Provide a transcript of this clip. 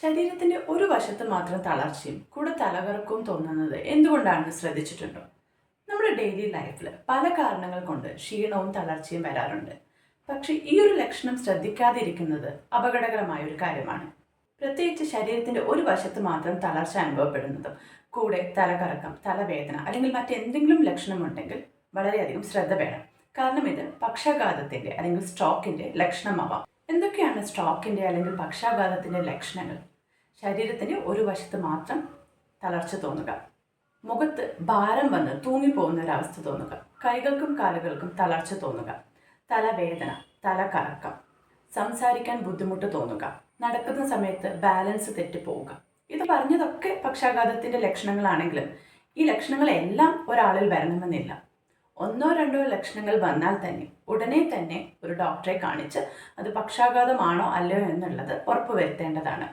ശരീരത്തിന്റെ ഒരു വശത്ത് മാത്രം തളർച്ചയും കൂടെ തലകറക്കവും തോന്നുന്നത് എന്തുകൊണ്ടാണെന്ന് ശ്രദ്ധിച്ചിട്ടുണ്ടോ? നമ്മുടെ ഡെയിലി ലൈഫിൽ പല കാരണങ്ങൾ കൊണ്ട് ക്ഷീണവും തളർച്ചയും വരാറുണ്ട്. പക്ഷേ ഈ ഒരു ലക്ഷണം ശ്രദ്ധിക്കാതിരിക്കുന്നത് അപകടകരമായ ഒരു കാര്യമാണ്. പ്രത്യേകിച്ച് ശരീരത്തിന്റെ ഒരു വശത്ത് മാത്രം തളർച്ച അനുഭവപ്പെടുന്നതും കൂടെ തലകറക്കം, തലവേദന അല്ലെങ്കിൽ മറ്റെന്തെങ്കിലും ലക്ഷണമുണ്ടെങ്കിൽ വളരെയധികം ശ്രദ്ധ വേണം. കാരണം ഇത് പക്ഷാഘാതത്തിന്റെ അല്ലെങ്കിൽ സ്ട്രോക്കിന്റെ ലക്ഷണമാവാം. എന്തൊക്കെയാണ് സ്ട്രോക്കിന്റെ അല്ലെങ്കിൽ പക്ഷാഘാതത്തിന്റെ ലക്ഷണങ്ങൾ? ശരീരത്തിന്റെ ഒരു വശത്ത് മാത്രം തളർച്ച തോന്നുക, മുഖത്ത് ഭാരം വന്ന് തൂങ്ങിപ്പോകുന്ന ഒരവസ്ഥ തോന്നുക, കൈകൾക്കും കാലുകൾക്കും തളർച്ച തോന്നുക, തലവേദന, തലകറക്കം, സംസാരിക്കാൻ ബുദ്ധിമുട്ട് തോന്നുക, നടക്കുന്ന സമയത്ത് ബാലൻസ് തെറ്റിപ്പോവുക. ഇത് പറഞ്ഞതൊക്കെ പക്ഷാഘാതത്തിന്റെ ലക്ഷണങ്ങളാണെങ്കിലും ഈ ലക്ഷണങ്ങളെല്ലാം ഒരാളിൽ വരണമെന്നില്ല. ഒന്നോ രണ്ടോ ലക്ഷണങ്ങൾ വന്നാൽ തന്നെ ഉടനെ തന്നെ ഒരു ഡോക്ടറെ കാണിച്ച് അത് പക്ഷാഘാതമാണോ അല്ലയോ എന്നുള്ളത് ഉറപ്പുവരുത്തേണ്ടതാണ്.